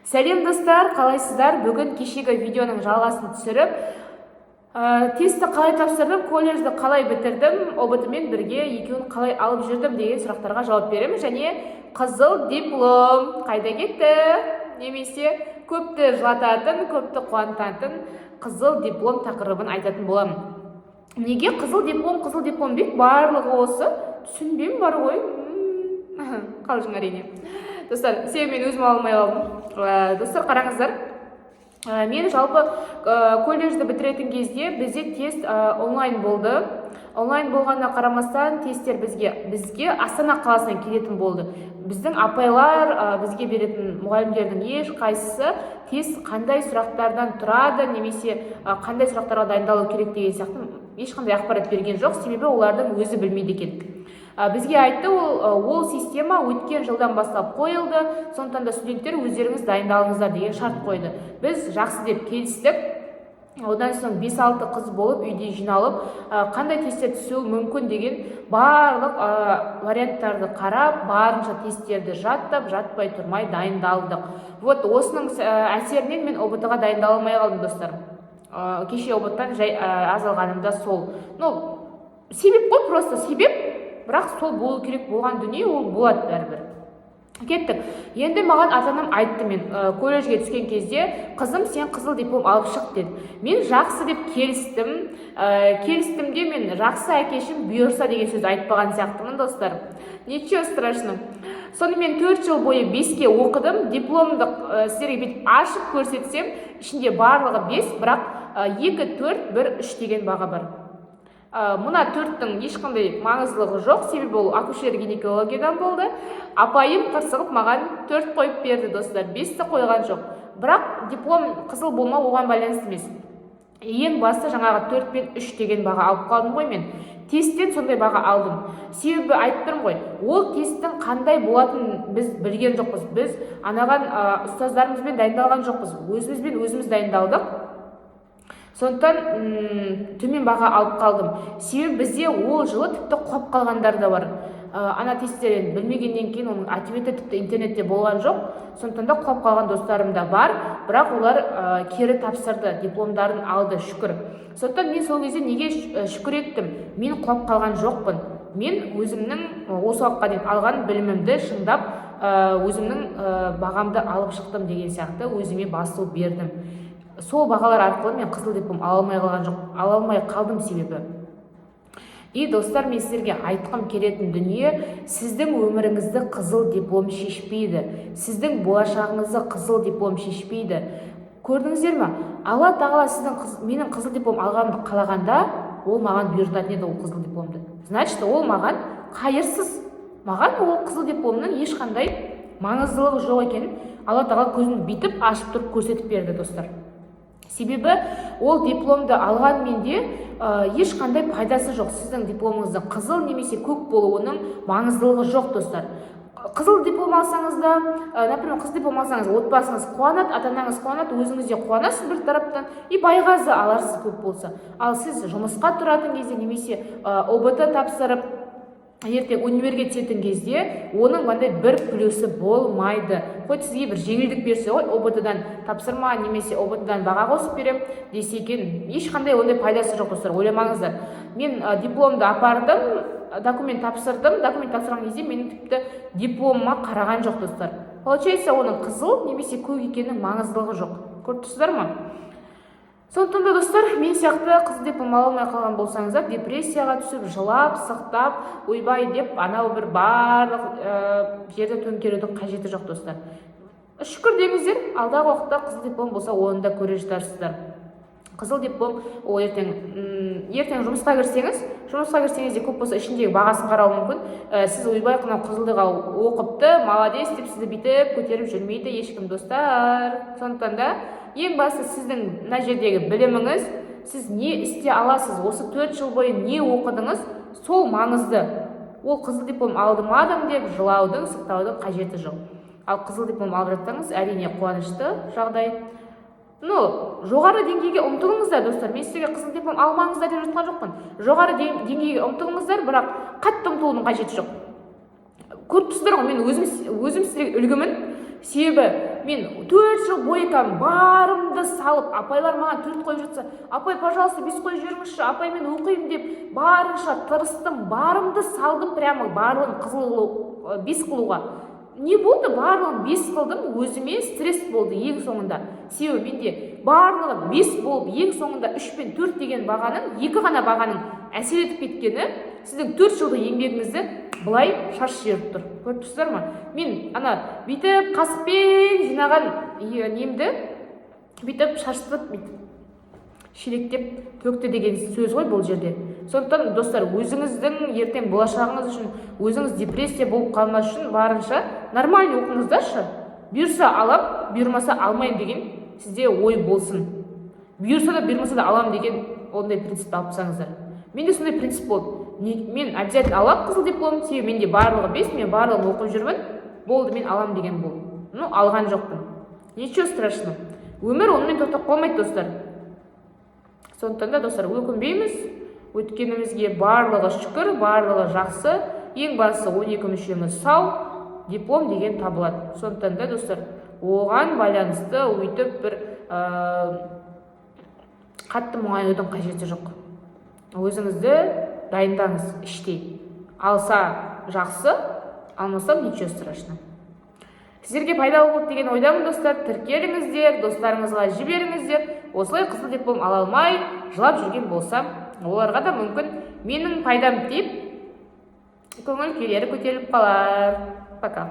Сәлем достар, қалайсыздар? Бүгін кешегі видеоның жалғасын түсіріп, тестті қалай тапсырдым, колледжді қалай бітірдім, ОБТ-мен бірге екеуін қалай алып жүрдім деген сұрақтарға жауап беремін. Және қызыл диплом қайда кетті? Немесе көпті жылататын, көпті қуантатын қызыл диплом тақырыбын айтатын боламын. Неге қызыл диплом дейді? Барлығы осы. Түсінбеймін бар ғой. Қалжың әрине. Достар, себебі мен өзім алмай қалдым. Достар, қараңыздар. Мен жалпы колледжді бітіретін кезде бізде тест онлайн болды. Онлайн болғанына қарамастан тесттер бізге Астана қаласынан келетін болды. Біздің апайлар бізге беретін мұғалімдердің ешқайсысы тест қандай сұрақтардан тұрады, немесе қандай сұрақтарға дайындалу керек деген сияқты ешқандай ақпарат берген жоқ, себебі олардың өзі білмейді екен. Бізге айтты, ол система өткен жылдан бастап қойылды, сондықтан да студенттер өздеріңіз дайындалыңыздар деген шарт қойды. Біз жақсы деп келістік. Одан соң 5-6 қыз болып үйде жиналып, қандай тесттер түсуі мүмкін деген барлық варианттарды қарап, барынша тесттерді жаттап, жатпай тұрмай дайындалдық. Вот осының әсерінен мен ОБТ-ға дайындала алмай қалдым, достар. Кеше ОБТ-тан жай аз алғанымда сол. Себеп қой, просто себеп. Бірақ сол болу керек болған дүние, ол болады бәрібір. Кеттік. Енді маған ата-анам айтты, мен колледжге түскен кезде, қызым, сен қызыл диплом алып шық деді. Мен жақсы деп келістім. Келістімде мен жақсы әкешім бұйырса деген сөз айтпаған сияқтымын, достар. Ничего страшно. Сонымен 4 жыл бойы 5-ке оқыдым. Дипломды сіздерге бетіп ашып көрсетсем, ішінде барлығы 5, бірақ 2, 4, 1, 3 деген баға бар. Мұна 4-тің ешқандай маңыздылығы жоқ, себебі ол акушер-гинекологиядан болды. Апайым қырсығып маған 4 қойып берді, достар, 5-ті қойған жоқ. Бірақ диплом қызыл болма оған байланысты емес. Ең басты жаңағы 4 пен 3 деген баға алып қалдым ғой мен. Тесттен сондай баға алдым. Себебі айттым ғой, ол тесттің қандай болатынын біз білген жоқпыз. Біз анаған ұстаздарымызбен дайындалған жоқпыз. Өзіміз дайындалдық. Сондықтан төмен баға алып қалдым. Себебі бізде ол жылы тіпті құлап қалғандар да бар. Ана тесттерін білмегеннен кейін оның ответі тіпті интернетте болған жоқ. Сондықтан да құлап қалған достарым да бар. Бірақ олар кері тапсырды, дипломдарын алды, шүкір. Сондықтан мен сол кезде неге шүкір еттім? Мен құлап қалған жоқпын. Мен өзімнің осы уақытқа дейін алған білімімді шыңдап, өзімнің бағамды алып шықтым деген сияқты өзіме басу бердім. Сол бағалар арқылы мен қызыл диплом ала алмай қалдым себебі. И достар, мен сіздерге айтқым келетін дүние, сіздің өміріңізді қызыл диплом шешпейді. Сіздің болашағыңызды қызыл диплом шешпейді. Көрдіңіздер ме? Алла тағала менің қызыл диплом алғанымды қалағанда, ол маған бұйыртатын еді ол қызыл дипломды. Значит, ол маған қайырсыз. Маған ол қызыл дипломның ешқандай маңыздылығы жоқ екенін Алла тағала көзін бүйтіп ашып тұрып көрсетіп берді, достар. Себебі ол дипломды алған менде ешқандай пайдасы жоқ. Сіздің дипломыңыздың қызыл немесе көк болуының маңыздылығы жоқ, достар. Қызыл диплом алсаңыз да, например, қызыл диплом алсаңыз, отбасыңыз қуанады, ата-анаңыз қуанады, өзіңіз де қуанасыз бір тараптан, и байғазы аларсыз көп болса. Ал сіз жұмысқа тұратын кезде немесе ОБТ тапсырып, ертең универге түсетін кезде оның мынандай бір плюсы болмайды. Хоть сізге бір жеңілдік берсе, ОБТ-дан тапсырма немесе ОБТ-дан баға қосып берем десе екен, ешқандай ондай пайдасы жоқ, достар, ойламаңыздар. Мен дипломды апардым, документ тапсырдым. Документ тапсырған кезде менің тіпті дипломыма қараған жоқ, достар. Получается, оның қызыл немесе көк екенінің маңыздылығы жоқ. Көріп тұрсыздар ма? Сондықтан да, достар, мен сияқты қызыл диплом ала алмай қалған болсаңыздар, депрессияға түсіп, жылап, сықтап, ойбай деп, анау бір барлық жерді төңкерудің қажеті жоқ, достар. Шүкір деңіздер, алдағы уақытта қызыл диплом болса, оны да көре жатарсыздар. Қызыл диплом, ол ертең жұмысқа кірсеңіз де көп болса ішіндегі бағасын қарау мүмкін. Сіз ойбай қынау қызылдыға оқыпты, молодец деп сізді бүйтіп көтеріп жүрмейді ешкім, достар. Сондықтан да ең басты сіздің мына жердегі біліміңіз, сіз не істей аласыз, осы 4 жыл бойы не оқыдыңыз, сол маңызды. Ол қызыл диплом алдым деп жылаудың, сықтаудың қажеті жоқ. Ал қызыл диплом алып жатсаңыз, әрине қуанышты жағдай. Жоғары деңгейге ұмтылыңыздар, достар. Мен сіздерге қызыл диплом алмаңыздар деп жатқан жоқпын. Жоғары деңгейге ұмтылыңыздар, бірақ қатты ұмтылудың қажеті жоқ. Көріп тұрсыздар ғой, мен өзім сіздерге үлгімін. Себебі мен 4 жыл бойы барымды салып, апайлар маған 4 қойып жатса, апай, пожалуйста, 5 қойып жіберіңізші, апай, мен оқимын деп барынша тырыстым, барымды салдым, прямо барлығын 5 қылуға. Не болды? Барлығын 5 қылдым, өзіме стресс болды ең соңында. Себебі менде барлығы 5 болып, ең соңында 3 пен 4 деген бағаның, 2 ғана бағаның әсер етіп кеткені, сіздің 4 жылғы еңбегіңізді былай шаш жіберіп тұр. Көріп тұрсыздар ма? Мен бүйтіп қасықпен жинаған немді бүйтіп шаштырып, шелектеп төкті деген сөз ғой бұл жерде. Сондықтан достар, өзіңіздің ертең болашағыңыз үшін, өзіңіз депрессия болып қалмас үшін барынша нормальный оқыңыздаршы. Бұйырса алам, бұйырмаса алмайын деген сізде ой болсын. Бұйырса да бұйырмаса да алам деген ондай принципті алып тастаңыздар. Менде сондай принцип болды. Мен обязательно алам қызыл диплом, себебі менде барлығы 5, мен барлығын оқып жүрмін, болды, мен алам деген болды. Алған жоқпын. Ничего страшного. Өмір онымен тоқтап қалмайды, достар. Сондықтан да, достар, өкінбейміз. Өткенімізге барлығы шүкір, барлығы жақсы. Ең бастысы 12 мүшеміз сау, диплом деген табылады. Сондықтан да, достар, оған байланысты өйтіп бір қатты мұңаюдың қажеті жоқ. Өзіңізді дайындаңыз іштей. Алса жақсы, алмасам ничего страшного. Сіздерге пайдалы болды деген ойдамын, достар. Тіркеліңіздер, достарыңызға жіберіңіздер. Осылай қызыл диплом ала алмай жылап жүрген болсам, оларға да мүмкін менің пайдам тиіп, көңіл күйлері көтеріліп қалар. Пока.